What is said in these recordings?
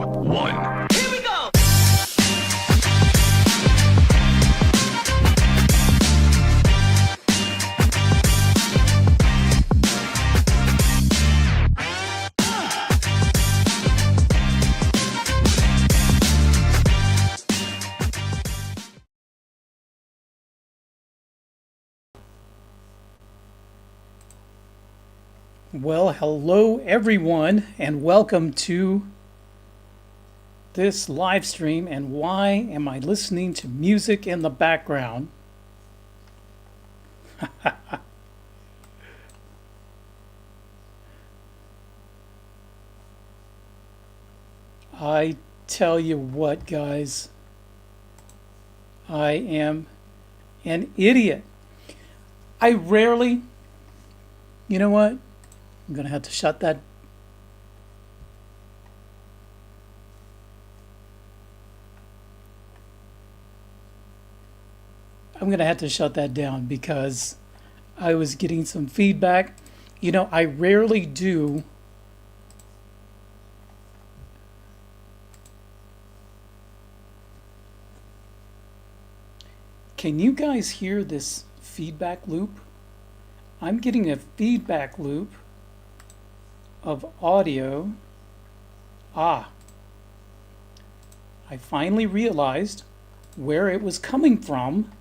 1. Here we go! Well, hello everyone, and welcome to this live stream. And why am I listening to music in the background? I tell you what, guys, I am an idiot. I rarely, you know what? I'm going to have to shut that. I'm going to have to shut that down because I was getting some feedback. You know, I rarely do. Can you guys hear this feedback loop? I'm getting a feedback loop of audio. I finally realized where it was coming from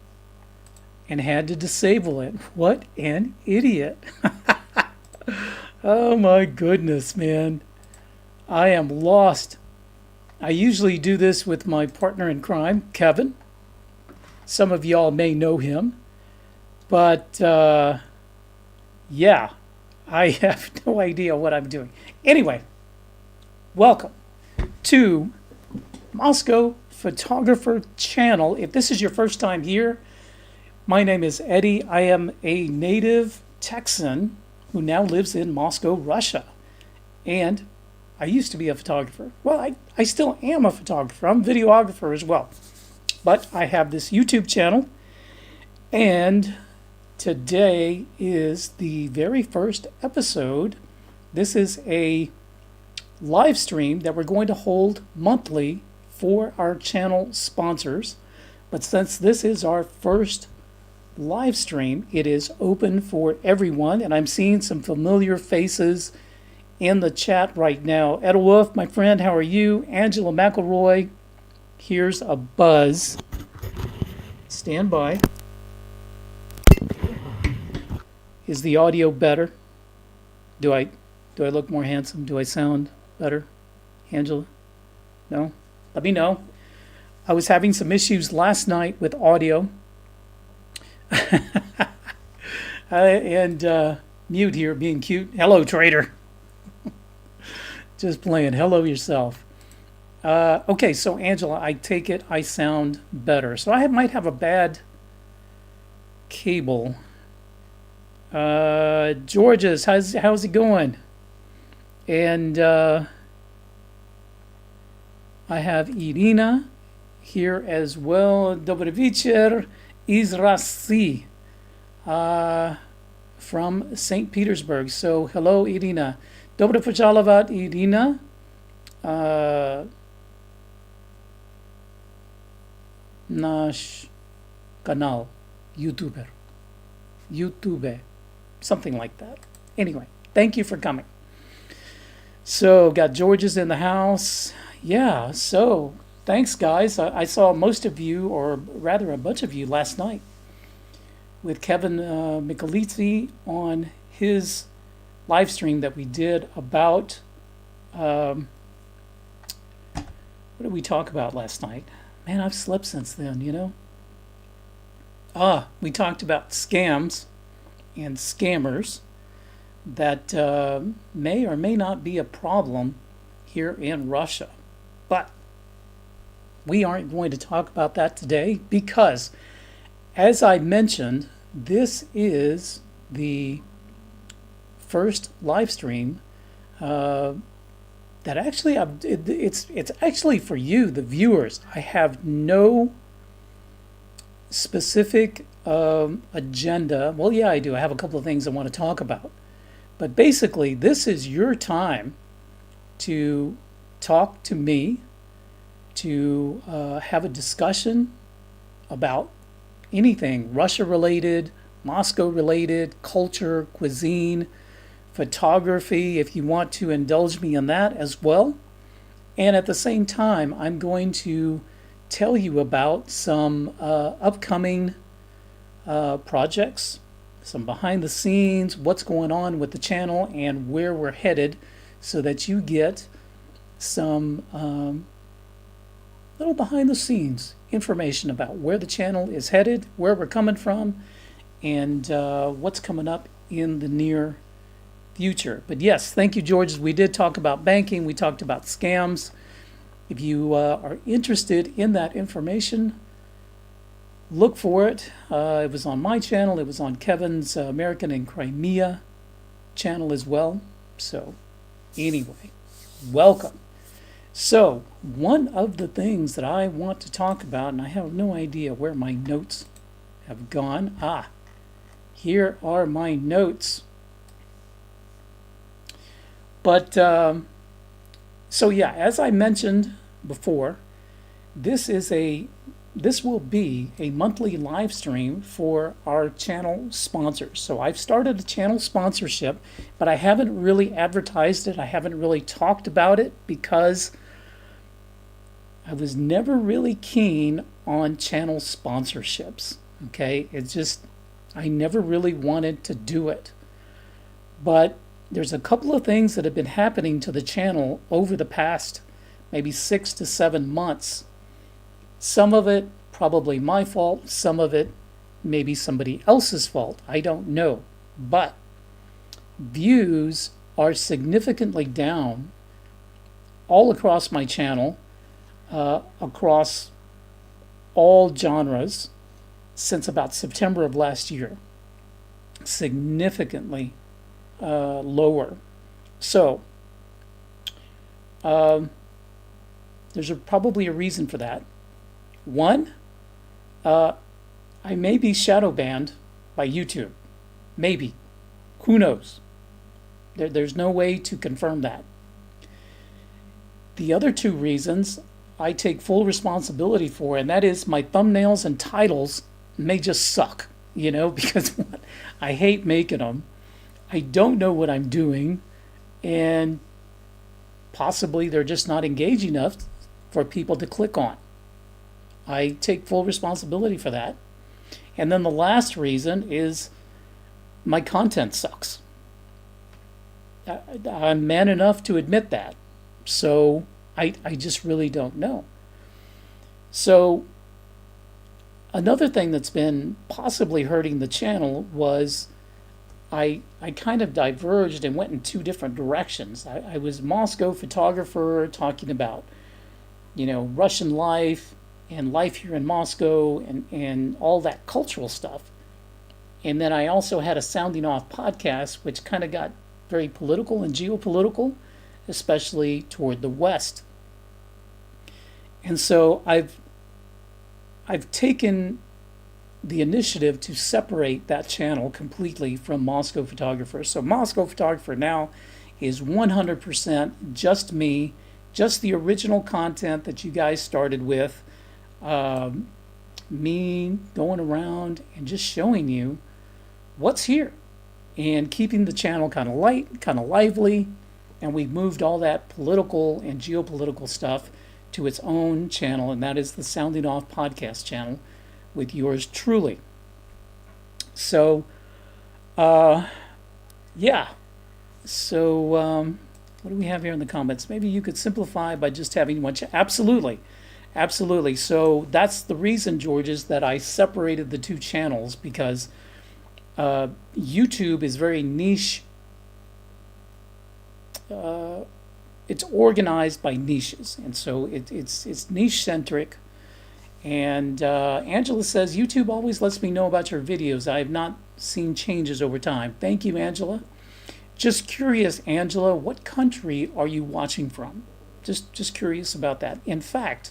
and had to disable it. What an idiot. Oh my goodness, man. I am lost. I usually do this with my partner in crime, Kevin. Some of y'all may know him. But yeah, I have no idea what I'm doing. Anyway, welcome to Moscow Photographer channel. If this is your first time here, my name is Eddie. I am a native Texan who now lives in Moscow, Russia. And I used to be a photographer. Well, I still am a photographer. I'm a videographer as well. But I have this YouTube channel, and today is the very first episode. This is a live stream that we're going to hold monthly for our channel sponsors. But since this is our first live stream, it is open for everyone. And I'm seeing some familiar faces in the chat right now. Ed Wolf, my friend, how are you? Angela McElroy, here's a buzz. Stand by. Is the audio better? Do I look more handsome? Do I sound better? Angela? No? Let me know. I was having some issues last night with audio. And mute here being cute. Hello, traitor. Just playing. Hello yourself. Okay, so Angela, I take it I sound better. So I might have a bad cable. Georges, how's it going? And I have Irina here as well. Dobry wieczór, Izrasi, from St. Petersburg. So hello, Irina. Добро пожаловать, Irina. Наш канал, YouTube, something like that. Anyway, thank you for coming. So, got George's in the house. Yeah, so thanks, guys. I saw most of you, or rather a bunch of you, last night with Kevin Michalizzi on his live stream that we did about, what did we talk about last night? Man, I've slept since then, you know. We talked about scams and scammers that may or may not be a problem here in Russia. But we aren't going to talk about that today because, as I mentioned, this is the first live stream that actually it's actually for you, the viewers. I have no specific agenda. Well, yeah, I do. I have a couple of things I want to talk about. But basically, this is your time to talk to me, to have a discussion about anything Russia related, Moscow related, culture, cuisine, photography, if you want to indulge me in that as well. And at the same time, I'm going to tell you about some upcoming projects, some behind the scenes, what's going on with the channel, and where we're headed, so that you get some little behind the scenes information about where the channel is headed, where we're coming from, and what's coming up in the near future. But yes, thank you, George. We did talk about banking. We talked about scams. If you are interested in that information, look for it. It was on my channel. It was on Kevin's American in Crimea channel as well. So anyway, welcome. So one of the things that I want to talk about, and I have no idea where my notes have gone. Here are my notes. But so yeah, as I mentioned before, this will be a monthly live stream for our channel sponsors. So I've started a channel sponsorship, but I haven't really advertised it. I haven't really talked about it because I was never really keen on channel sponsorships. Okay, it's just, I never really wanted to do it. But there's a couple of things that have been happening to the channel over the past maybe 6 to 7 months. Some of it probably my fault, some of it maybe somebody else's fault. I don't know. But views are significantly down all across my channel, across all genres, since about September of last year. Significantly lower. So there's probably a reason for that. One, I may be shadow banned by YouTube. Maybe. Who knows? There's no way to confirm that. The other two reasons I take full responsibility for, and that is my thumbnails and titles may just suck, because I hate making them. I don't know what I'm doing, and possibly they're just not engaging enough for people to click on. I take full responsibility for that. And then the last reason is my content sucks. I'm man enough to admit that. So I just really don't know. So another thing that's been possibly hurting the channel was I kind of diverged and went in two different directions. I was Moscow photographer talking about, Russian life and life here in Moscow and all that cultural stuff. And then I also had a Sounding Off podcast, which kind of got very political and geopolitical, especially toward the West. And so I've taken the initiative to separate that channel completely from Moscow Photographer. So Moscow Photographer now is 100% just me, just the original content that you guys started with. Me going around and just showing you what's here and keeping the channel kind of light, kind of lively. And we've moved all that political and geopolitical stuff to its own channel, and that is the Sounding Off podcast channel with yours truly. So, yeah. So, what do we have here in the comments? Maybe you could simplify by just having one channel. Absolutely. Absolutely. So that's the reason, George, is that I separated the two channels, because YouTube is very niche. It's organized by niches, and so it's niche centric. And Angela says, YouTube always lets me know about your videos. I have not seen changes over time. Thank you, Angela. Just curious, Angela, what country are you watching from? Just curious about that. In fact,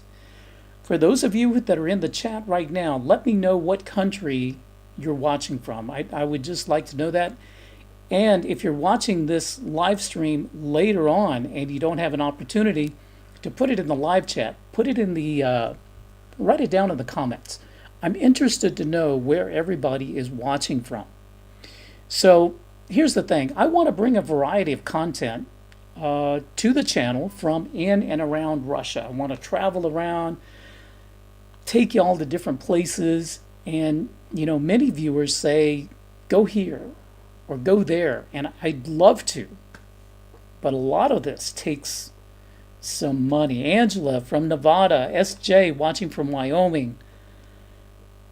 for those of you that are in the chat right now, let me know what country you're watching from. I would just like to know that. And if you're watching this live stream later on and you don't have an opportunity to put it in the live chat, put it in the, write it down in the comments. I'm interested to know where everybody is watching from. So here's the thing. I want to bring a variety of content to the channel from in and around Russia. I want to travel around, take y'all to different places. And, you know, many viewers say, go here or go there. And I'd love to. But a lot of this takes some money. Angela from Nevada, SJ watching from Wyoming,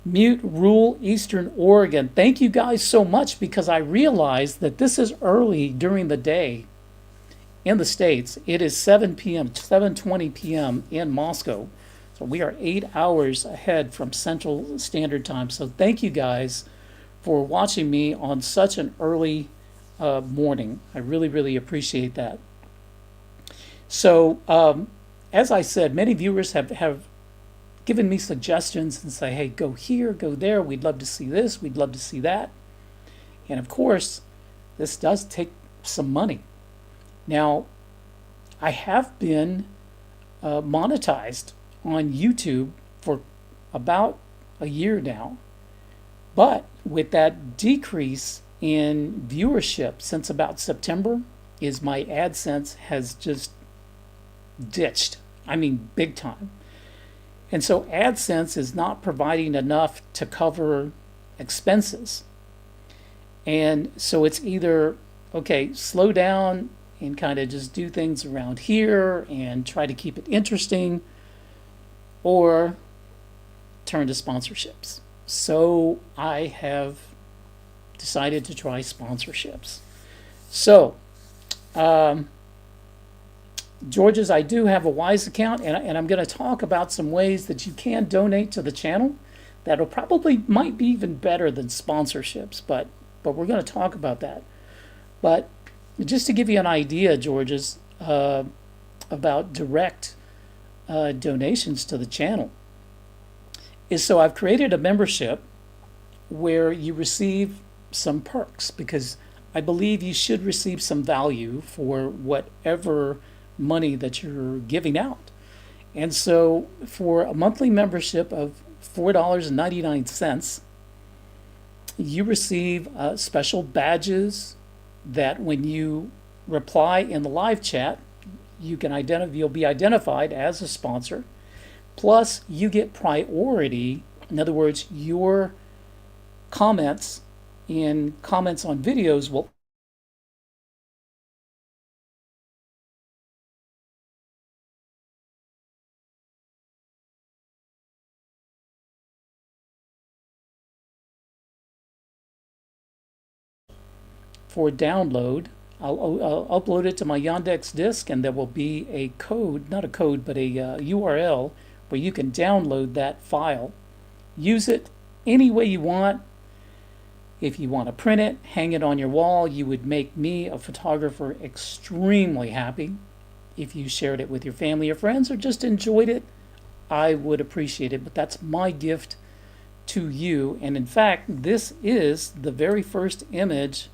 Mute Rule, Eastern Oregon. Thank you guys so much, because I realize that this is early during the day in the States. It is 7 p.m., 7:20 p.m. in Moscow. So we are 8 hours ahead from Central Standard Time. So thank you guys for watching me on such an early morning. I really, really appreciate that. So, as I said, many viewers have given me suggestions and say, hey, go here, go there. We'd love to see this. We'd love to see that. And of course, this does take some money. Now, I have been monetized on YouTube for about a year now. But with that decrease in viewership since about September, is my AdSense has just ditched. I mean, big time. And so AdSense is not providing enough to cover expenses. And so it's either, okay, slow down and kind of just do things around here and try to keep it interesting, or turn to sponsorships. So I have decided to try sponsorships. So, George's, I do have a Wise account, and I'm going to talk about some ways that you can donate to the channel that'll probably might be even better than sponsorships, but we're going to talk about that. But just to give you an idea, George's, about direct donations to the channel, is so I've created a membership where you receive some perks, because I believe you should receive some value for whatever money that you're giving out. And so for a monthly membership of $4.99, you receive special badges that when you reply in the live chat, you'll be identified as a sponsor. Plus, you get priority. In other words, your comments on videos will for download. I'll upload it to my Yandex disk, and there will be a code, not a code, but a URL where you can download that file. Use it any way you want. If you want to print it, hang it on your wall, you would make me, a photographer, extremely happy. If you shared it with your family or friends, or just enjoyed it, I would appreciate it. But that's my gift to you. And in fact, this is the very first image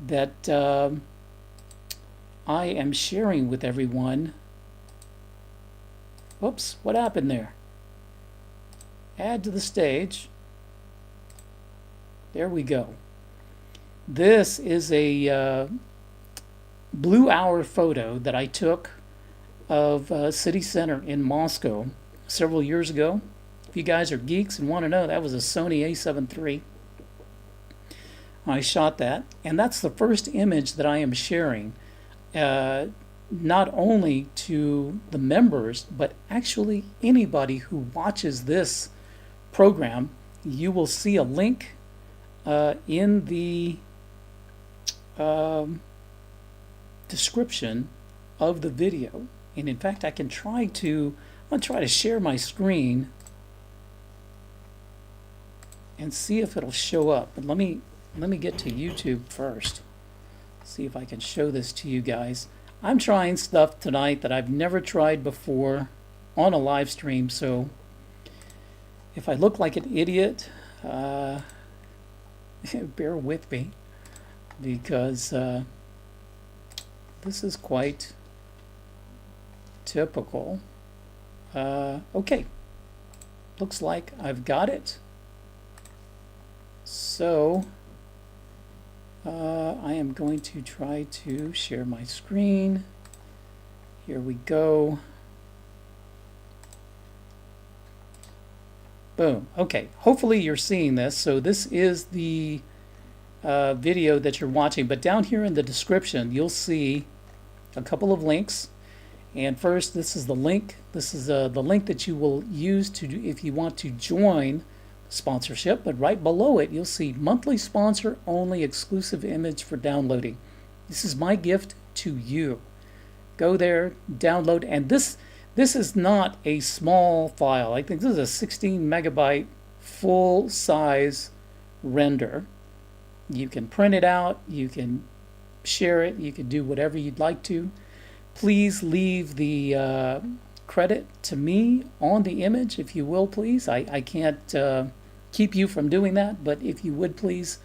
that I am sharing with everyone. Whoops, what happened there? Add to the stage. There we go. This is a blue hour photo that I took of City Center in Moscow several years ago. If you guys are geeks and want to know, that was a Sony A7 III. I shot that, and that's the first image that I am sharing, not only to the members, but actually anybody who watches this program. You will see a link in the description of the video. And in fact, I'm going to try to share my screen and see if it'll show up. But let me get to YouTube first. See if I can show this to you guys. I'm trying stuff tonight that I've never tried before on a live stream, so if I look like an idiot, bear with me, because this is quite typical. Okay, looks like I've got it. So I am going to try to share my screen. Here we go. Boom. Okay, hopefully you're seeing this. So this is the video that you're watching, but down here in the description you'll see a couple of links. And first, this is the link. This is the link that you will use to if you want to join sponsorship. But right below it, you'll see monthly sponsor only exclusive image for downloading. This is my gift to you. Go there, download, and this is not a small file. I think this is a 16 megabyte full size render. You can print it out, you can share it, you can do whatever you'd like to. Please leave the credit to me on the image, if you will, please. I can't keep you from doing that, but if you would, please,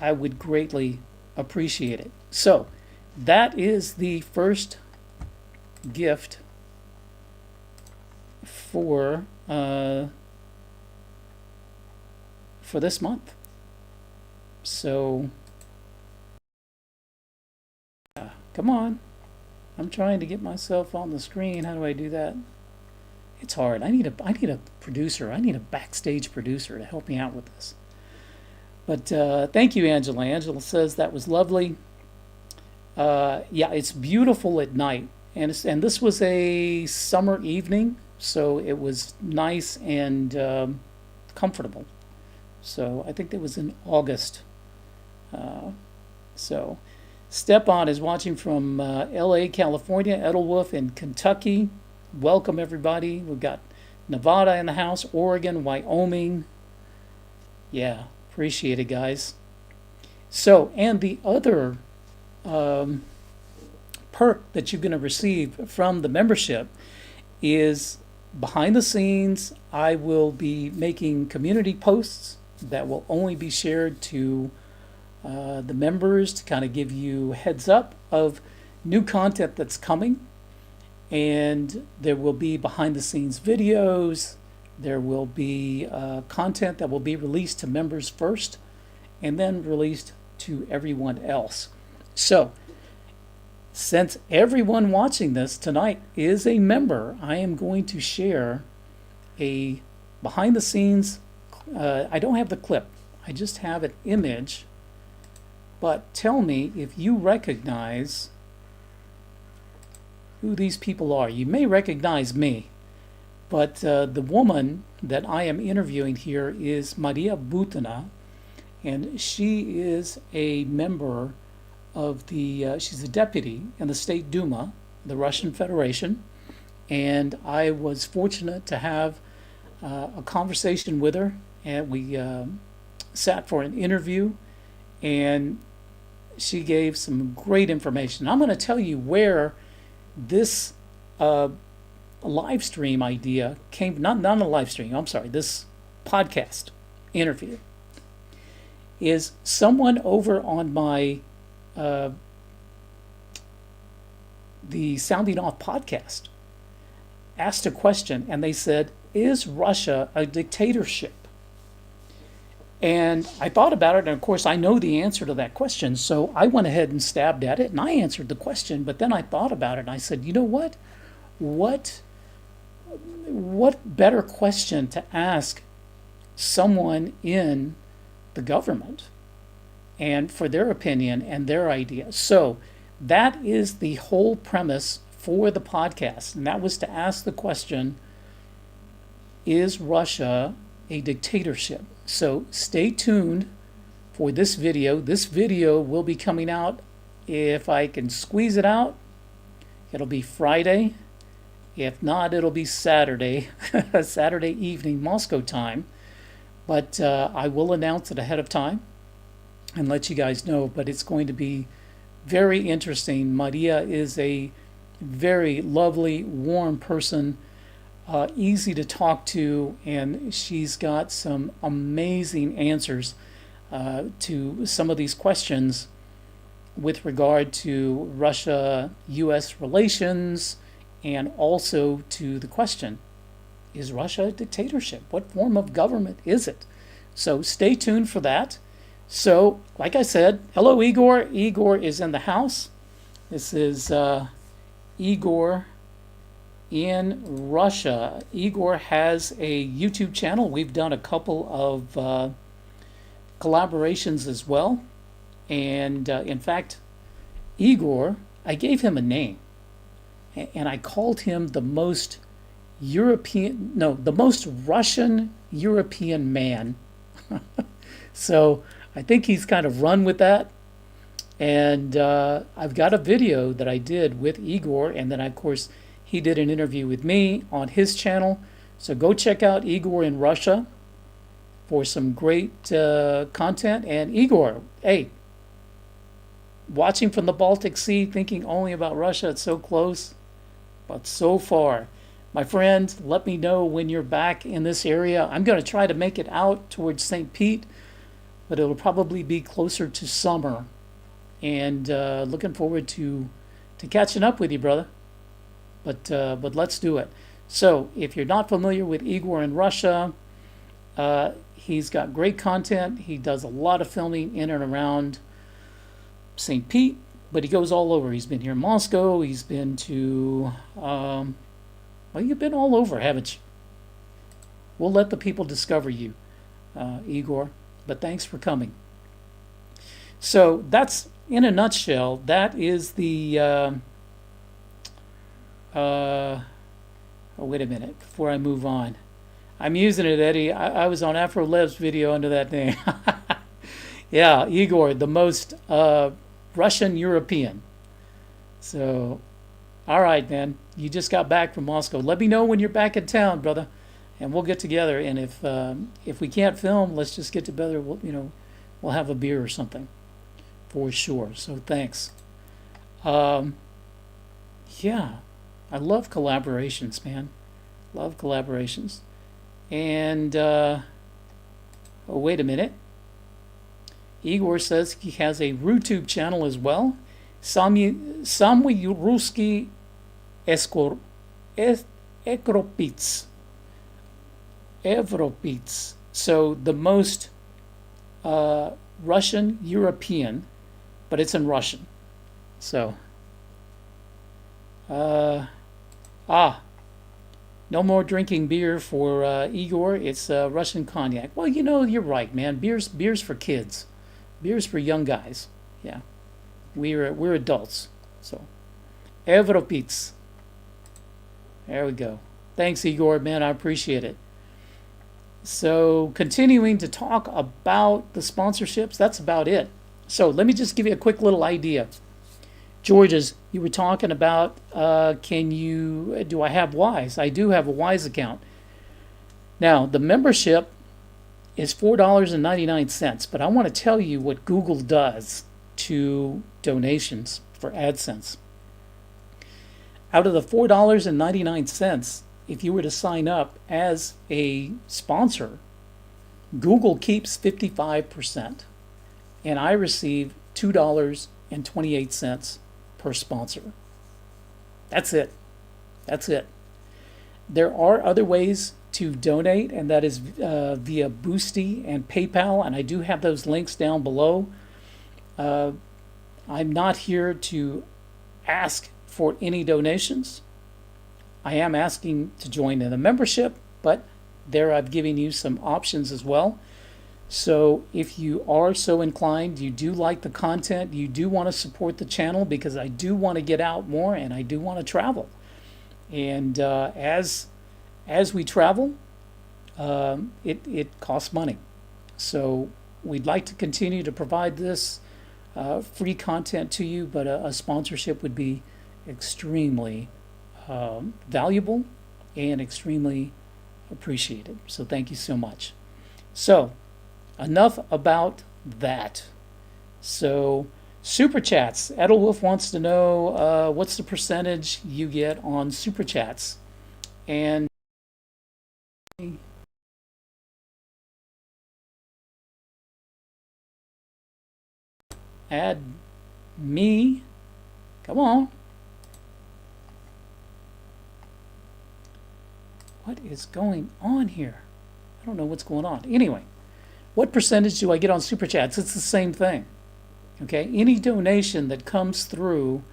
I would greatly appreciate it. So that is the first gift for this month. So come on. I'm trying to get myself on the screen. How do I do that? It's hard. I need a producer. I need a backstage producer to help me out with this. But thank you, Angela. Angela says that was lovely. Yeah, it's beautiful at night, and this was a summer evening, so it was nice and comfortable. So I think that was in August. So Stepan is watching from LA, California, Edelwolf in Kentucky. Welcome, everybody. We've got Nevada in the house, Oregon, Wyoming. Yeah, appreciate it, guys. So, and the other perk that you're going to receive from the membership is behind the scenes. I will be making community posts that will only be shared to the members to kind of give you heads up of new content that's coming. And there will be behind the scenes videos. There will be content that will be released to members first and then released to everyone else. So since everyone watching this tonight is a member, I am going to share a behind the scenes. I don't have the clip. I just have an image. But tell me if you recognize who these people are. You may recognize me, but the woman that I am interviewing here is Maria Butina, and she is a member of the, she's a deputy in the State Duma, the Russian Federation, and I was fortunate to have a conversation with her, and we sat for an interview, and she gave some great information. I'm going to tell you where this live stream idea came, not a live stream, I'm sorry, this podcast interview is someone over on my the Sounding Off podcast asked a question, and they said, is Russia a dictatorship? And I thought about it, and of course I know the answer to that question, so I went ahead and stabbed at it, and I answered the question. But then I thought about it, and I said, you know what? What better question to ask someone in the government and for their opinion and their idea? So that is the whole premise for the podcast, and that was to ask the question, is Russia a dictatorship? So stay tuned for this video. This video will be coming out, if I can squeeze it out, it'll be Friday. If not, it'll be Saturday, Saturday evening Moscow time. But I will announce it ahead of time and let you guys know. But it's going to be very interesting. Maria is a very lovely, warm person. Easy to talk to, and she's got some amazing answers to some of these questions with regard to Russia-U.S. relations and also to the question, is Russia a dictatorship? What form of government is it? So stay tuned for that. So, like I said, hello, Igor. Igor is in the house. This is Igor in Russia. Igor has a YouTube channel. We've done a couple of collaborations as well. And in fact, Igor, I gave him a name. And I called him the most the most Russian European man. So I think he's kind of run with that. And I've got a video that I did with Igor, and then of course he did an interview with me on his channel. So go check out Igor in Russia for some great content. And Igor, hey, watching from the Baltic Sea, thinking only about Russia, it's so close, but so far. My friend, let me know when you're back in this area. I'm going to try to make it out towards St. Pete, but it'll probably be closer to summer. And looking forward to catching up with you, brother. But let's do it. So if you're not familiar with Igor in Russia, he's got great content. He does a lot of filming in and around St. Pete, but he goes all over. He's been here in Moscow. He's been to, well, you've been all over, haven't you? We'll let the people discover you, Igor, but thanks for coming. So that's, in a nutshell, that is the, oh, wait a minute, before I move on. I'm using it, Eddie. I was on Afro Lev's video under that name. Yeah, Igor, the most Russian European. So, all right, man. You just got back from Moscow. Let me know when you're back in town, brother, and we'll get together. And if we can't film, let's just get together. We'll have a beer or something, for sure. So thanks. Yeah, I love collaborations, man. Love collaborations. And oh, wait a minute. Igor says he has a RooTube channel as well. Sammy Ruski Ekropits. Evropits. So the most Russian European, but it's in Russian. So, no more drinking beer for Igor. It's Russian cognac. Well, you're right, man. Beer's for kids. Beer's for young guys. Yeah, we're adults. So, Evropits. There we go. Thanks, Igor, man. I appreciate it. So, continuing to talk about the sponsorships, that's about it. So, let me just give you a quick little idea. George's, you were talking about, do I have Wise? I do have a Wise account. Now, the membership is $4.99, but I want to tell you what Google does to donations for AdSense. Out of the $4.99, if you were to sign up as a sponsor, Google keeps 55%, and I receive $2.28 per sponsor. That's it. That's it. There are other ways to donate, and that is via Boosty and PayPal, and I do have those links down below. I'm not here to ask for any donations. I am asking to join in a membership, but there I've given you some options as well. So if you are so inclined, you do like the content, you do want to support the channel, because I do want to get out more and I do want to travel. And as we travel, it costs money. So we'd like to continue to provide this free content to you, but a sponsorship would be extremely valuable and extremely appreciated. So thank you so much. So enough about that. So Super Chats. Edelwolf wants to know what's the percentage you get on Super Chats. And add me. Come on. What is going on here? I don't know what's going on. Anyway, what percentage do I get on Super Chats? It's the same thing. Okay, any donation that comes through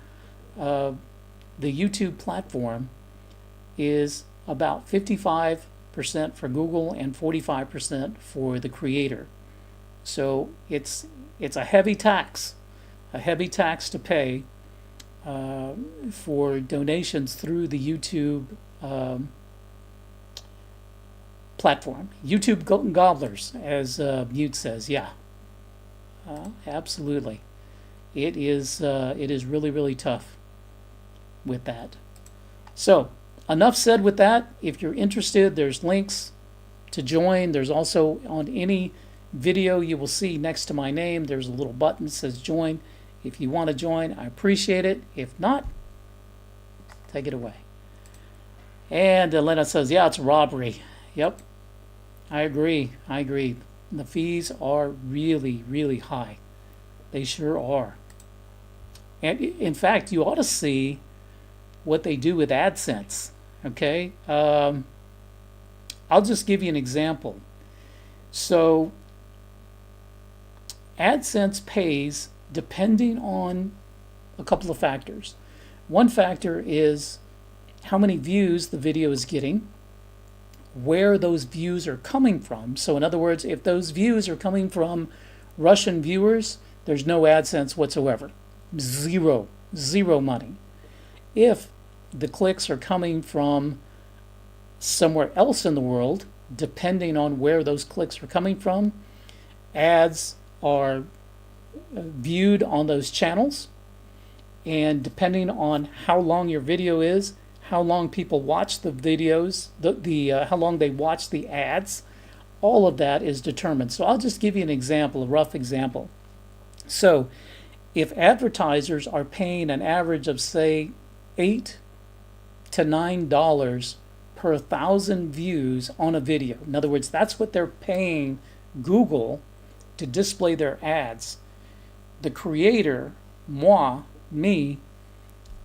the YouTube platform is about 55% for Google and 45% for the creator. So it's a heavy tax to pay for donations through the YouTube platform. YouTube gobblers, as Mute says. Yeah, absolutely. It is really, really tough with that. So enough said with that. If you're interested, there's links to join. There's also on any video you will see next to my name, there's a little button that says join. If you want to join, I appreciate it. If not, take it away. And Elena says, yeah, it's robbery. Yep, I agree. The fees are really, really high. They sure are. And in fact, you ought to see what they do with AdSense. Okay, I'll just give you an example. So AdSense pays depending on a couple of factors. One factor is how many views the video is getting, where those views are coming from. So in other words, if those views are coming from Russian viewers, there's no AdSense whatsoever. Zero money. If the clicks are coming from somewhere else in the world, depending on where those clicks are coming from, ads are viewed on those channels, and depending on how long your video is, how long people watch the videos, how long they watch the ads, all of that is determined. So I'll just give you an example, a rough example. So if advertisers are paying an average of, say, $8 to $9 per 1,000 views on a video, in other words, that's what they're paying Google to display their ads. The creator, me,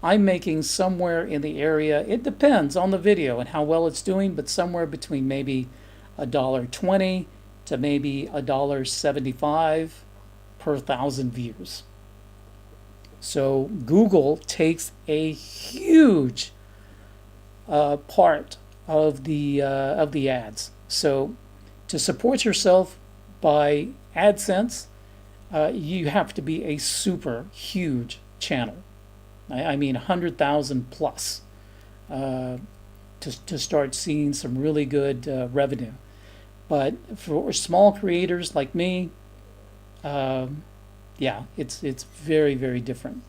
I'm making somewhere in the area, it depends on the video and how well it's doing, but somewhere between maybe $1.20 to maybe $1.75 per 1,000 views. So Google takes a huge part of the ads. So to support yourself by AdSense, you have to be a super huge channel. I mean 100,000 plus to start seeing some really good revenue. But for small creators like me, yeah, it's very, very different.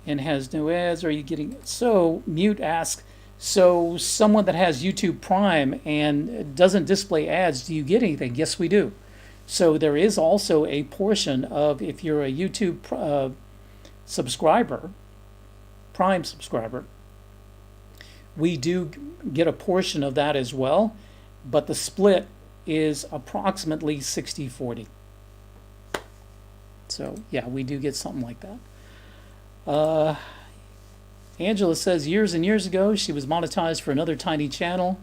And has no ads. Are you getting it? So Mute asks, so someone that has YouTube Prime and doesn't display ads, do you get anything? Yes, we do. So there is also a portion of, if you're a YouTube subscriber, Prime subscriber, we do get a portion of that as well, but the split is approximately 60-40. So yeah, we do get something like that. Angela says years and years ago she was monetized for another tiny channel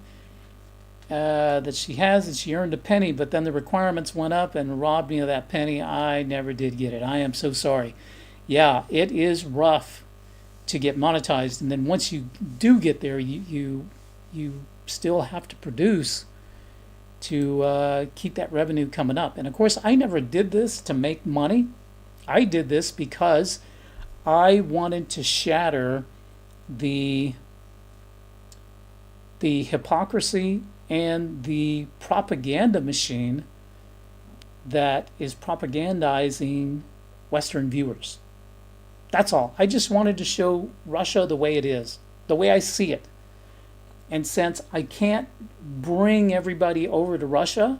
that she has, and she earned a penny, but then the requirements went up and robbed me of that penny. I never did get it. I am so sorry. Yeah, it is rough to get monetized, and then once you do get there, you still have to produce to keep that revenue coming up. And of course, I never did this to make money. I did this because I wanted to shatter the hypocrisy and the propaganda machine that is propagandizing Western viewers. That's all. I just wanted to show Russia the way it is, the way I see it. And since I can't bring everybody over to Russia,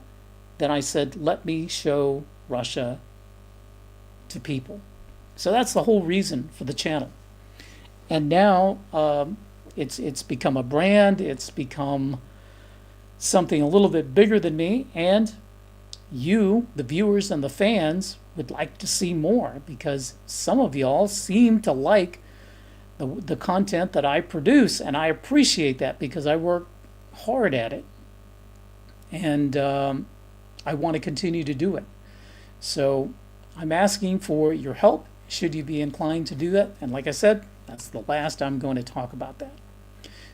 then I said, let me show Russia to people. So that's the whole reason for the channel. And now it's become a brand. It's become something a little bit bigger than me. And you, the viewers and the fans, would like to see more, because some of y'all seem to like the content that I produce, and I appreciate that because I work hard at it, and I want to continue to do it. So I'm asking for your help should you be inclined to do that. And like I said, that's the last I'm going to talk about that.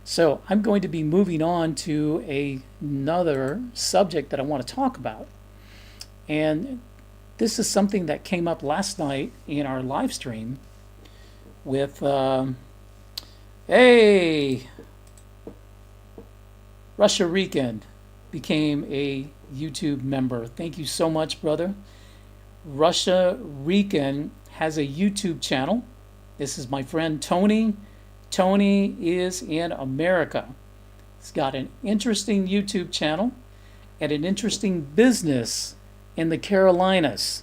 So I'm going to be moving on to another subject that I want to talk about. And this is something that came up last night in our live stream with, hey, Russia Rican became a YouTube member. Thank you so much, brother. Russia Rican has a YouTube channel. This is my friend Tony. Tony is in America. He's got an interesting YouTube channel and an interesting business in the Carolinas,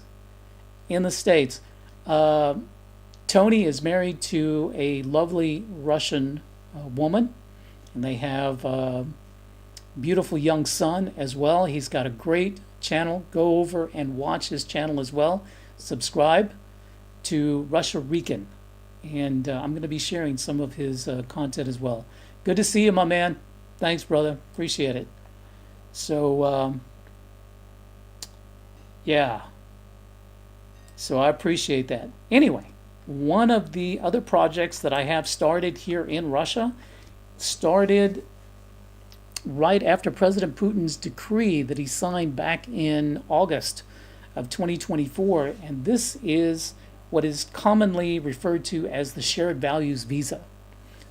in the States. Tony is married to a lovely Russian woman, and they have a beautiful young son as well. He's got a great channel. Go over and watch his channel as well. Subscribe to Russia Rican, and I'm going to be sharing some of his content as well. Good to see you, my man. Thanks, brother. Appreciate it. So, yeah. So I appreciate that. Anyway, one of the other projects that I have started here in Russia started right after President Putin's decree that he signed back in August of 2024, and this is what is commonly referred to as the shared values visa.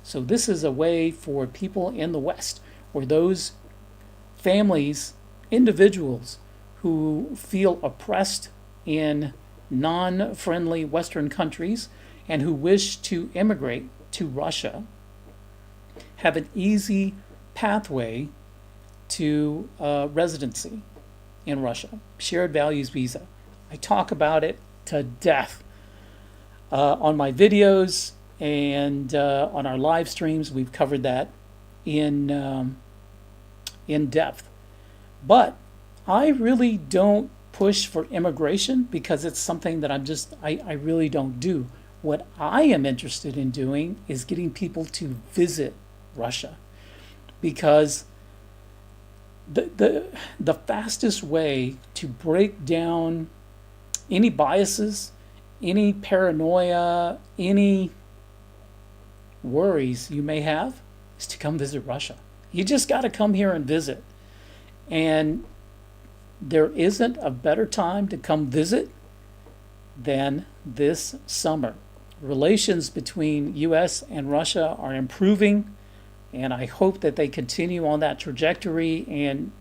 So this is a way for people in the West, or those families, individuals who feel oppressed in non-friendly Western countries and who wish to immigrate to Russia, have an easy pathway to residency in Russia. Shared values visa. I talk about it to death on my videos and on our live streams. We've covered that in depth. But I really don't push for immigration because it's something that I really don't do. What I am interested in doing is getting people to visit Russia, because the fastest way to break down any biases, any paranoia, any worries you may have is to come visit Russia. You just got to come here and visit. And there isn't a better time to come visit than this summer. Relations between U.S. and Russia are improving, and I hope that they continue on that trajectory. And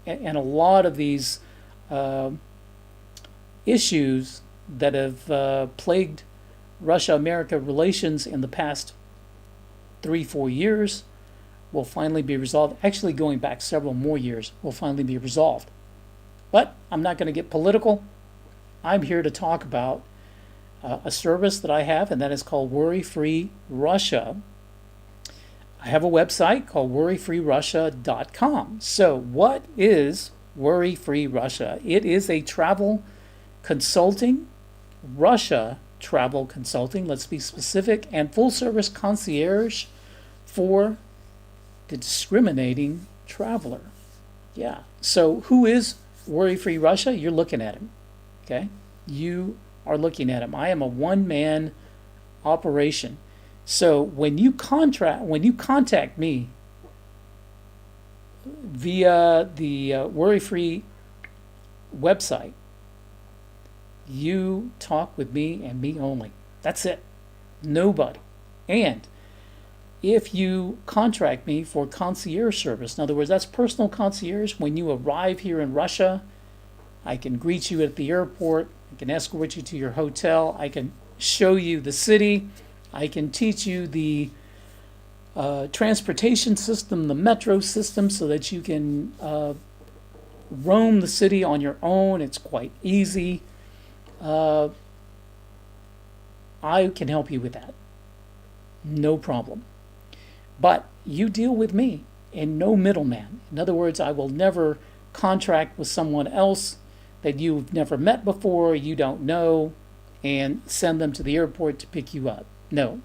a lot of these issues that have plagued Russia-America relations in the past 3-4 years will finally be resolved. Actually, going back several more years, will finally be resolved. But I'm not going to get political. I'm here to talk about a service that I have, and that is called Worry Free Russia. I have a website called worryfreerussia.com. So what is Worry Free Russia? It is a travel consulting, Russia travel consulting, let's be specific, and full service concierge for the discriminating traveler. Yeah. So who is Worry Free Russia? You're looking at him. Okay? You are looking at him. I am a one-man operation. So when you contact me via the Worry Free website, you talk with me and me only. That's it. Nobody. And if you contract me for concierge service, in other words, that's personal concierge. When you arrive here in Russia, I can greet you at the airport. I can escort you to your hotel. I can show you the city. I can teach you the transportation system, the metro system, so that you can roam the city on your own. It's quite easy. I can help you with that. No problem. But you deal with me and no middleman. In other words, I will never contract with someone else that you've never met before, you don't know, and send them to the airport to pick you up. No,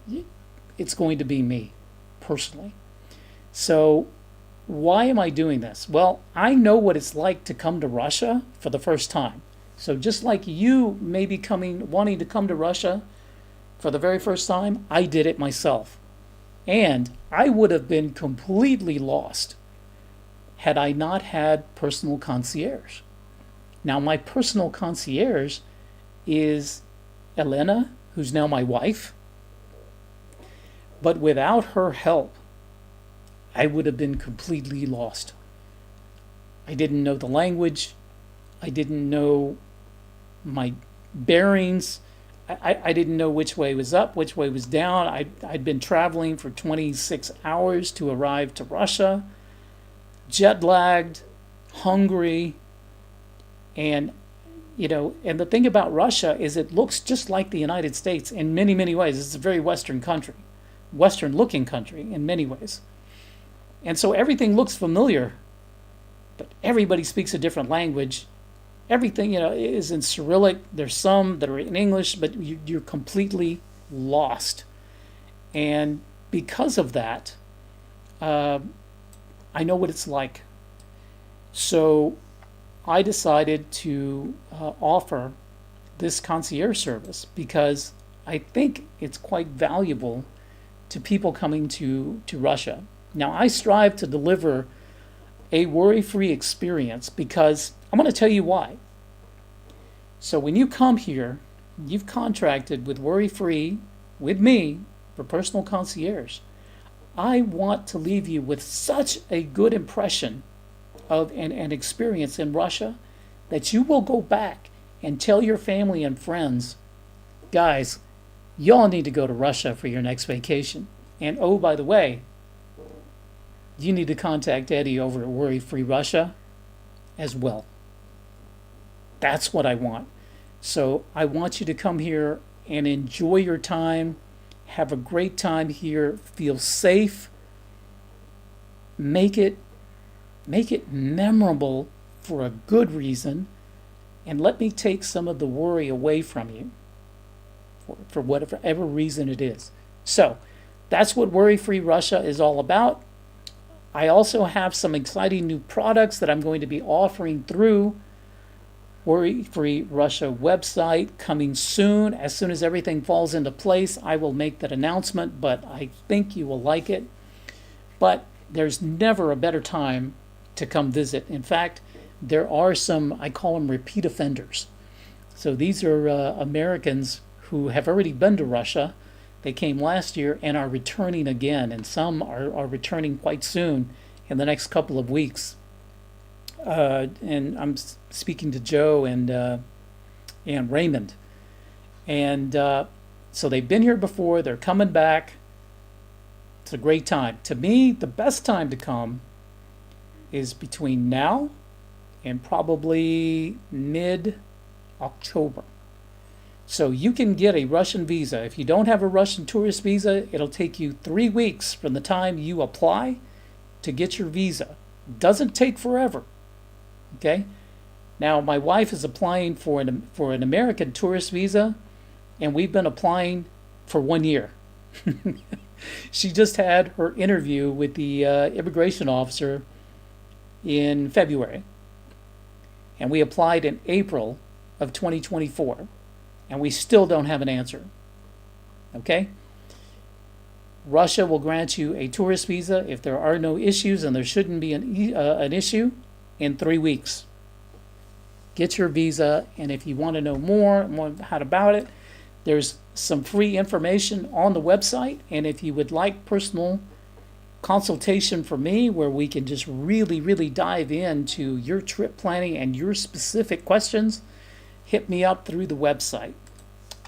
it's going to be me, personally. So why am I doing this? Well, I know what it's like to come to Russia for the first time. So just like you may be wanting to come to Russia for the very first time, I did it myself. And I would have been completely lost had I not had personal concierge. Now, my personal concierge is Elena, who's now my wife. But without her help, I would have been completely lost. I didn't know the language. I didn't know my bearings. I didn't know which way was up, which way was down. I'd been traveling for 26 hours to arrive to Russia, jet lagged, hungry, and and the thing about Russia is it looks just like the United States in many, many ways. It's a very Western country, Western looking country in many ways. And so everything looks familiar, but everybody speaks a different language. Everything, is in Cyrillic. There's some that are in English, but you're completely lost. And because of that, I know what it's like. So I decided to offer this concierge service because I think it's quite valuable to people coming to Russia. Now, I strive to deliver a worry-free experience because I'm going to tell you why. So when you come here, you've contracted with Worry-Free, with me, for personal concierge. I want to leave you with such a good impression of an experience in Russia that you will go back and tell your family and friends, guys, y'all need to go to Russia for your next vacation. And oh, by the way, you need to contact Eddie over at Worry Free Russia as well. That's what I want. So I want you to come here and enjoy your time, have a great time here, feel safe, make it memorable for a good reason, and let me take some of the worry away from you for whatever reason it is. So that's what Worry Free Russia is all about. I also have some exciting new products that I'm going to be offering through Worry Free Russia website coming soon. As soon as everything falls into place, I will make that announcement, but I think you will like it. But there's never a better time to come visit. In fact, there are some, I call them repeat offenders. So these are Americans who have already been to Russia. They came last year and are returning again, and some are returning quite soon in the next couple of weeks. And I'm speaking to Joe and Raymond. And so they've been here before, they're coming back. It's a great time. To me, the best time to come is between now and probably mid-October. So you can get a Russian visa. If you don't have a Russian tourist visa, it'll take you 3 weeks from the time you apply to get your visa. Doesn't take forever. Okay? Now, my wife is applying for an American tourist visa, and we've been applying for 1 year. She just had her interview with the immigration officer in February, and we applied in April of 2024, and we still don't have an answer. Okay? Russia will grant you a tourist visa if there are no issues, and there shouldn't be an issue, in 3 weeks. Get your visa, and if you want to know more about it, there's some free information on the website, and if you would like personal consultation from me where we can just really, really dive into your trip planning and your specific questions, hit me up through the website.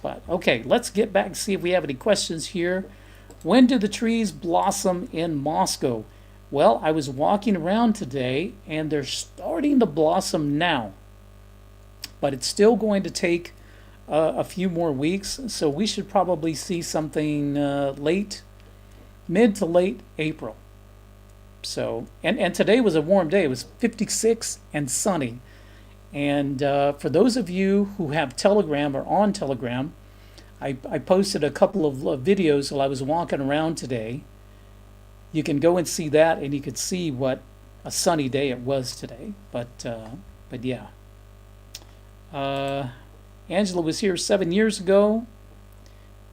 But okay, let's get back and see if we have any questions here. When do the trees blossom in Moscow? Well, I was walking around today and they're starting to blossom now, but it's still going to take a few more weeks, so we should probably see something mid to late April. So, and today was a warm day. It was 56 and sunny. And for those of you who have Telegram or on Telegram, I posted a couple of videos while I was walking around today. You can go and see that, and you could see what a sunny day it was today. But yeah. Angela was here 7 years ago.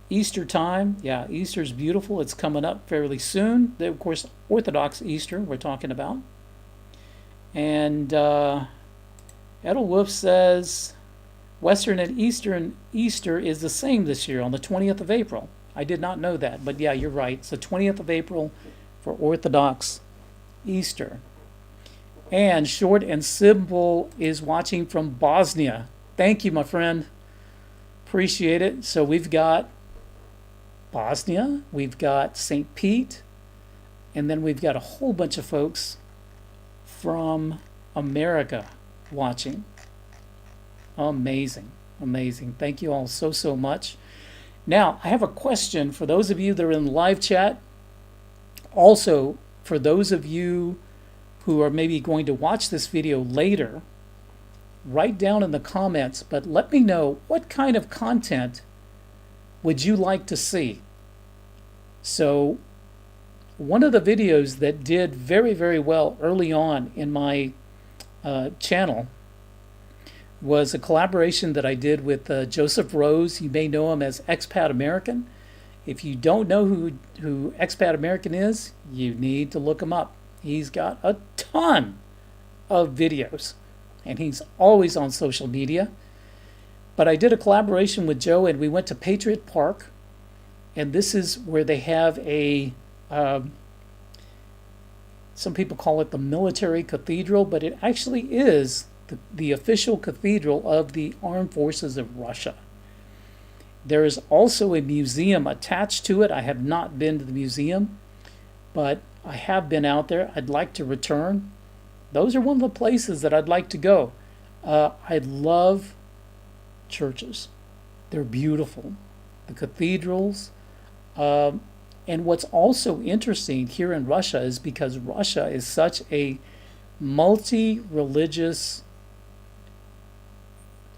Easter time. Yeah, Easter's beautiful. It's coming up fairly soon. Of course, Orthodox Easter we're talking about. And Edelwolf says Western and Eastern Easter is the same this year on the 20th of April. I did not know that, but yeah, you're right. It's the 20th of April for Orthodox Easter. And Short and Simple is watching from Bosnia. Thank you, my friend. Appreciate it. So we've got Bosnia, we've got St. Pete, and then we've got a whole bunch of folks from America watching. Amazing, amazing. Thank you all so much. Now, I have a question for those of you that are in the live chat. Also, for those of you who are maybe going to watch this video later, write down in the comments, but let me know what kind of content would you like to see. So one of the videos that did very well early on in my channel was a collaboration that I did with Joseph Rose. You may know him as Expat American. If you don't know who Expat American is, you need to look him up. He's got a ton of videos, and he's always on social media. But I did a collaboration with Joe, and we went to Patriot Park, and this is where they have a, some people call it the military cathedral, but it actually is the official cathedral of the Armed Forces of Russia. There is also a museum attached to it. I have not been to the museum, but I have been out there. I'd like to return. Those are one of the places that I'd like to go. I love churches. They're beautiful. The cathedrals. And what's also interesting here in Russia is because Russia is such a multi-religious,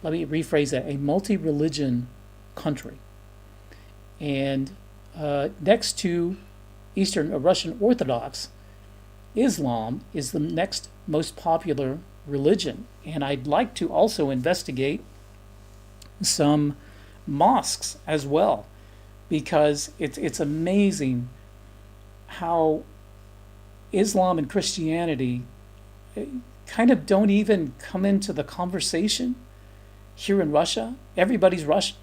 let me rephrase that, a multi-religion country. And next to Eastern Russian Orthodox, Islam is the next most popular religion. And I'd like to also investigate some mosques as well, because it's amazing how Islam and Christianity kind of don't even come into the conversation here in Russia. Everybody's Russian,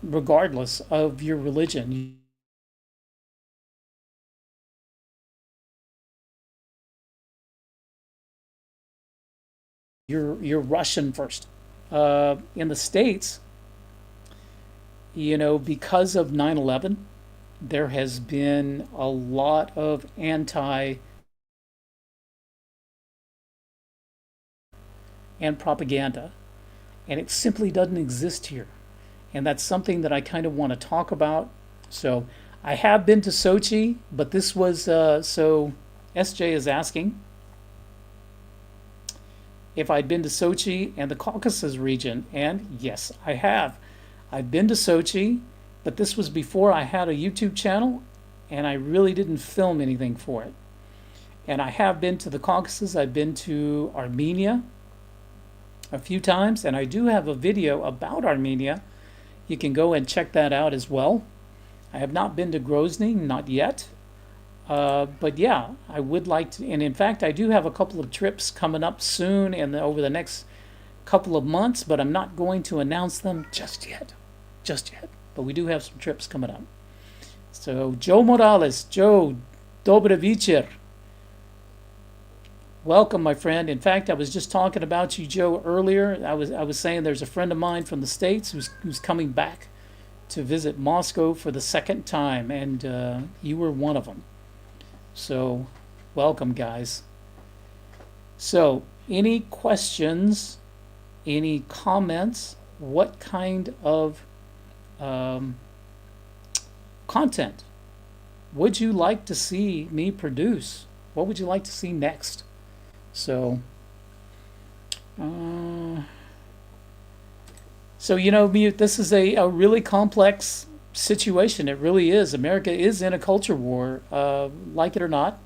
regardless of your religion. You're Russian first. In the States, you know, because of 9/11, there has been a lot of and propaganda, and it simply doesn't exist here. And that's something that I kind of want to talk about. So I have been to Sochi, but this was, so SJ is asking if I'd been to Sochi and the Caucasus region, and yes, I have. I've been to Sochi, but this was before I had a YouTube channel, and I really didn't film anything for it. And I have been to the Caucasus. I've been to Armenia a few times, and I do have a video about Armenia. You can go and check that out as well. I have not been to Grozny, not yet. But yeah, I would like to, and in fact, I do have a couple of trips coming up soon and over the next couple of months, but I'm not going to announce them just yet. But we do have some trips coming up. So Joe Morales, Joe, Dobry wieczór. Welcome, my friend. In fact, I was just talking about you, Joe, earlier. I was saying there's a friend of mine from the States who's coming back to visit Moscow for the second time, and you were one of them. So, welcome, guys. So, any questions, any comments? What kind of content would you like to see me produce? What would you like to see next? So, So, this is a really complex situation. It really is. America is in a culture war, like it or not.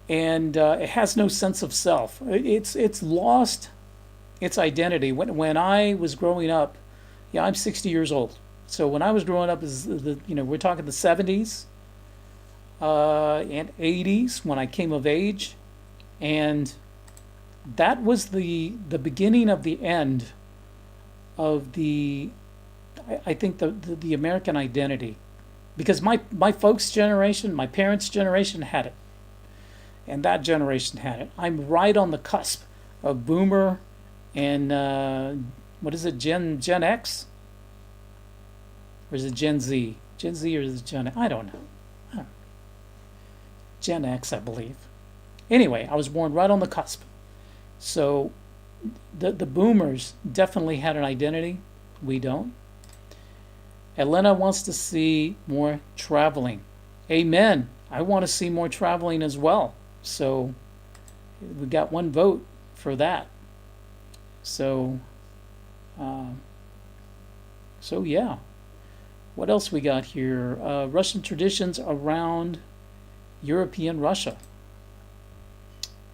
And it has no sense of self. It's lost its identity. When I was growing up, yeah, I'm 60 years old. So when I was growing up, we're talking the 70s and 80s when I came of age, and that was the beginning of the end of I think the American identity, because my folks' generation, my parents' generation had it, and that generation had it. I'm right on the cusp of Boomer and what is it, Gen X, or is it Gen Z? Gen Z or is it Gen? I don't know. Gen X, I believe. Anyway, I was born right on the cusp. So the boomers definitely had an identity. We don't. Elena wants to see more traveling. Amen. I want to see more traveling as well. So we got one vote for that. So, yeah. What else we got here? Russian traditions around European Russia.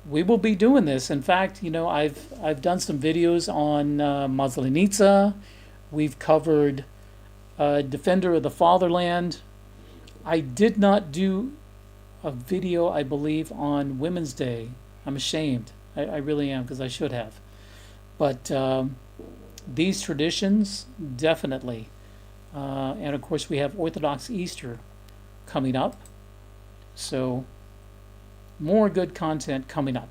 We will be doing this. In fact, I've done some videos on Maslenitsa. We've covered Defender of the Fatherland. I did not do a video, I believe, on Women's Day. I'm ashamed. I really am, because I should have. But these traditions, definitely. And of course, we have Orthodox Easter coming up. So, more good content coming up.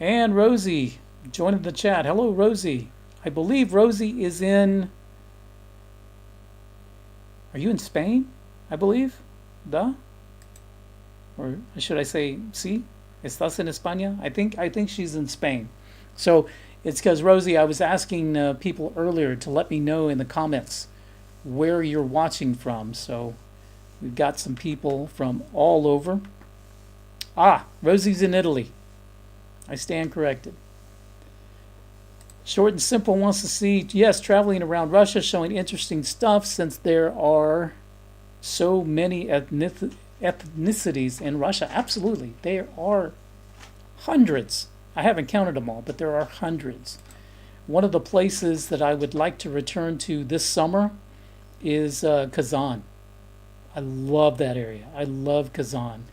And Rosie joining the chat. Hello, Rosie. I believe Rosie is in... Are you in Spain? I believe? Da? Or should I say, sí? ¿Estás en España? I think she's in Spain. So it's because, Rosie, I was asking people earlier to let me know in the comments where you're watching from. So we've got some people from all over. Ah, Rosie's in Italy. I stand corrected. Short and Simple wants to see, yes, traveling around Russia, showing interesting stuff since there are so many ethnicities in Russia. Absolutely. There are hundreds. I haven't counted them all, but there are hundreds. One of the places that I would like to return to this summer is Kazan. I love that area. I love Kazan.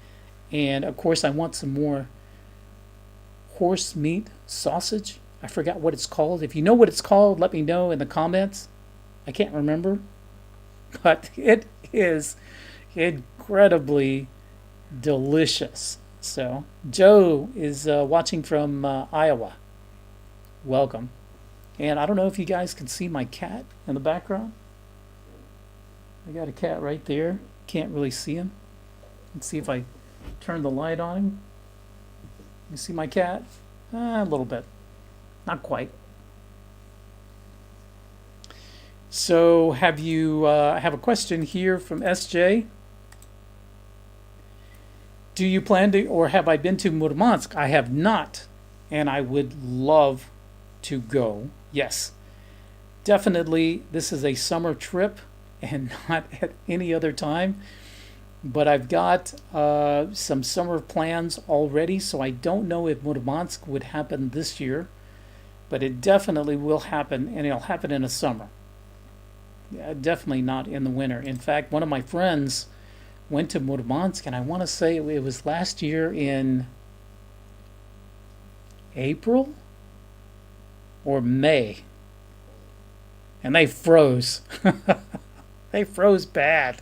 And of course, I want some more horse meat sausage. I forgot what it's called. If you know what it's called, let me know in the comments. I can't remember. But it is incredibly delicious. So, Joe is watching from Iowa. Welcome. And I don't know if you guys can see my cat in the background. I got a cat right there. Can't really see him. Let's see if I turn the light on him. You see my cat? A little bit. Not quite. So have you, I have a question here from SJ. Do you plan to, or have I been to Murmansk? I have not, and I would love to go. Yes, definitely this is a summer trip and not at any other time. But I've got some summer plans already, so I don't know if Murmansk would happen this year. But it definitely will happen, and it'll happen in the summer. Yeah, definitely not in the winter. In fact, one of my friends went to Murmansk, and I want to say it was last year in April or May. And they froze. They froze bad.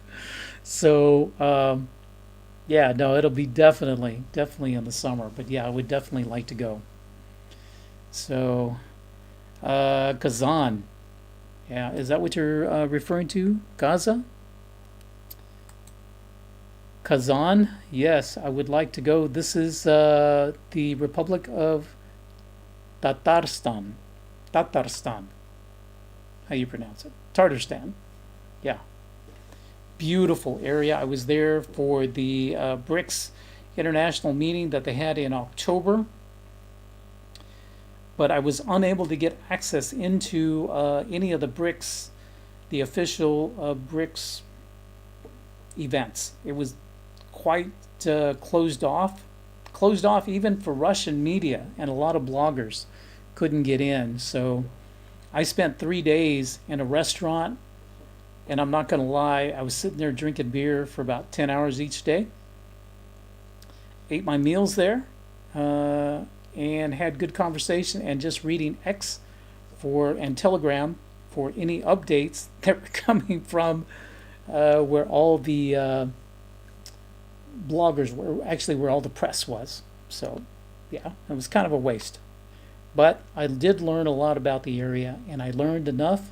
So, yeah, no, it'll be definitely in the summer. But yeah, I would definitely like to go. So, Kazan. Yeah, is that what you're referring to? Gaza? Kazan? Yes, I would like to go. This is the Republic of Tatarstan. Tatarstan. How you pronounce it? Tatarstan. Yeah. Beautiful area. I was there for the BRICS international meeting that they had in October. but I was unable to get access into any of the BRICS, the official BRICS events. It was quite closed off even for Russian media, and a lot of bloggers couldn't get in. So I spent 3 days in a restaurant, and I'm not going to lie, I was sitting there drinking beer for about 10 hours each day. Ate my meals there, and had good conversation, and just reading X and Telegram for any updates that were coming from where all the bloggers were, actually where all the press was. So yeah, it was kind of a waste. But I did learn a lot about the area, and I learned enough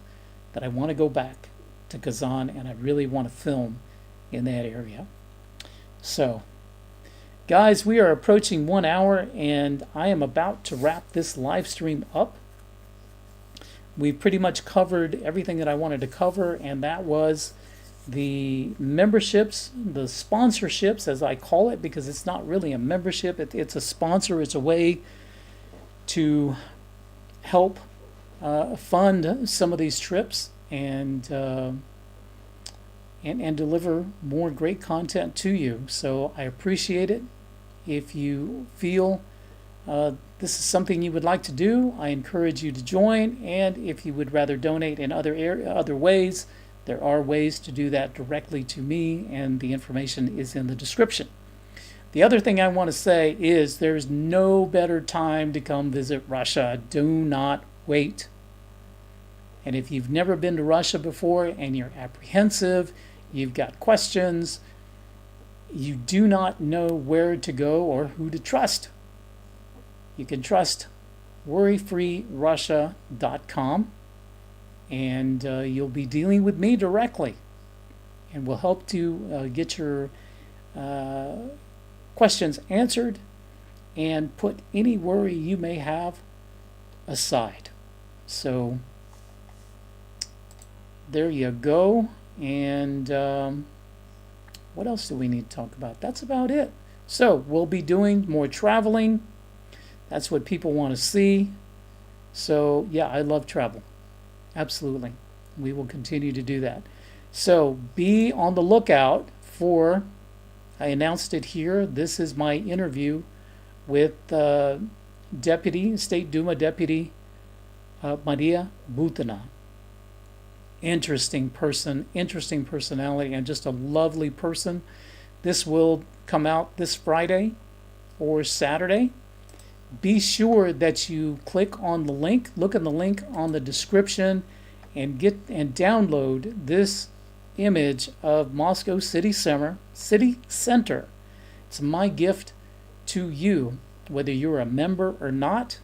that I want to go back to Kazan, and I really want to film in that area. So guys, we are approaching 1 hour, and I am about to wrap this live stream up. We've pretty much covered everything that I wanted to cover, and that was the memberships, the sponsorships, as I call it, because it's not really a membership. It's a sponsor. It's a way to help fund some of these trips and deliver more great content to you. So I appreciate it. If you feel this is something you would like to do, I encourage you to join. And if you would rather donate in other ways, there are ways to do that directly to me, and the information is in the description. The other thing I want to say is there's no better time to come visit Russia. Do not wait. And if you've never been to Russia before and you're apprehensive, you've got questions, you do not know where to go or who to trust, you can trust worryfreerussia.com, and you'll be dealing with me directly, and we'll help to get your questions answered and put any worry you may have aside. So there you go. And what else do we need to talk about? That's about it. So we'll be doing more traveling. That's what people want to see. So yeah, I love travel. Absolutely. We will continue to do that. So be on the lookout for, I announced it here, this is my interview with State Duma Deputy Maria Butina. Interesting person, interesting personality, and just a lovely person. This will come out this Friday or Saturday. Be sure that you click on the link, look in the link on the description, and download this image of Moscow City Center. It's my gift to you, whether you're a member or not.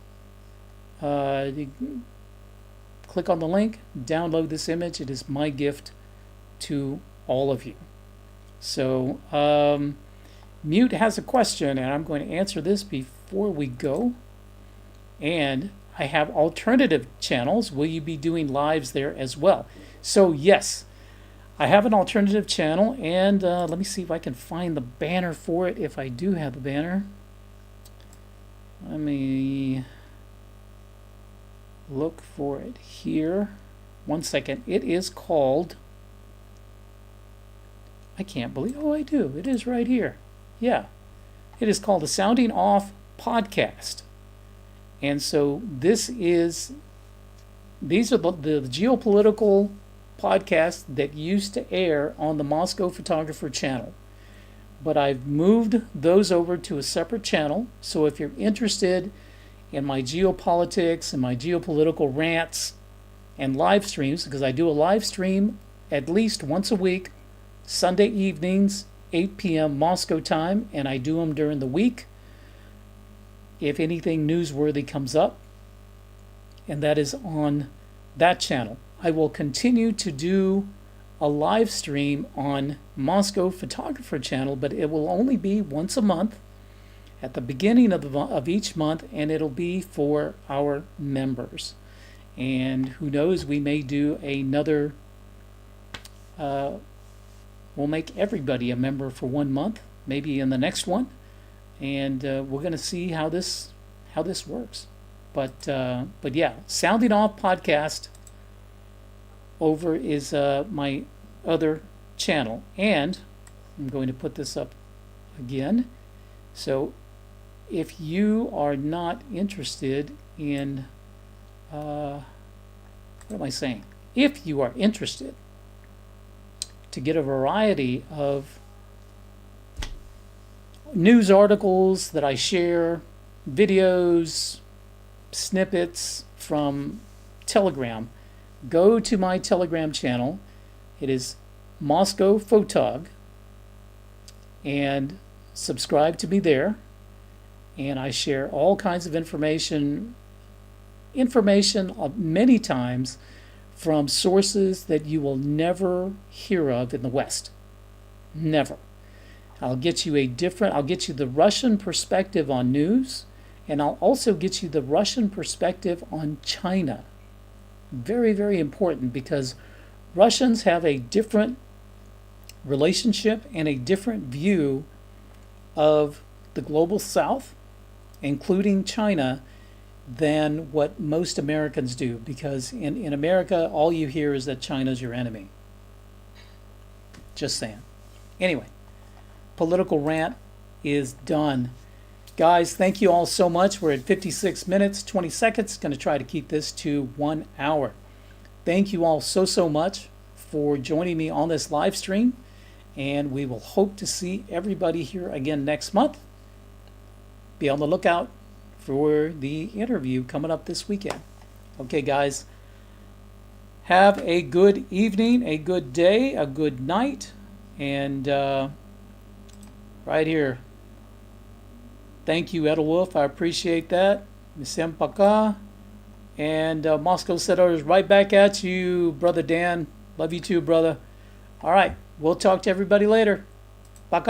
Click on the link, download this image. It is my gift to all of you. So Mute has a question, and I'm going to answer this before we go. And I have alternative channels. Will you be doing lives there as well? So yes, I have an alternative channel, and let me see if I can find the banner for it, if I do have the banner. Let me look for it here. 1 second. It is called, I can't believe, oh, I do. It is right here. Yeah. It is called the Sounding Off Podcast. And so these are the geopolitical podcasts that used to air on the Moscow Photographer channel. But I've moved those over to a separate channel. So if you're interested in my geopolitics and my geopolitical rants and live streams, because I do a live stream at least once a week, Sunday evenings, 8 p.m. Moscow time, and I do them during the week if anything newsworthy comes up, and that is on that channel. I will continue to do a live stream on Moscow Photographer channel, but it will only be once a month at the beginning of each month, and it'll be for our members. And who knows, we may do another, we'll make everybody a member for 1 month, maybe in the next one, and we're going to see how this works. But yeah, Sounding Off Podcast over is my other channel, and I'm going to put this up again. So if you are not interested in, what am I saying? If you are interested to get a variety of news articles that I share, videos, snippets from Telegram, go to my Telegram channel. It is moscowphotog, and subscribe to me there. And I share all kinds of information many times from sources that you will never hear of in the West. Never. I'll get you the Russian perspective on news, and I'll also get you the Russian perspective on China. Very, very important, because Russians have a different relationship and a different view of the global South, including China, than what most Americans do, because in America, all you hear is that China's your enemy. Just saying. Anyway, political rant is done. Guys, thank you all so much. We're at 56 minutes, 20 seconds. Going to try to keep this to 1 hour. Thank you all so much for joining me on this live stream, and we will hope to see everybody here again next month. Be on the lookout for the interview coming up this weekend. Okay, guys, have a good evening, a good day, a good night, and right here. Thank you, Edelwolf. I appreciate that. Всем пока. And Moscow Settlers right back at you, Brother Dan. Love you too, brother. All right. We'll talk to everybody later. Пока.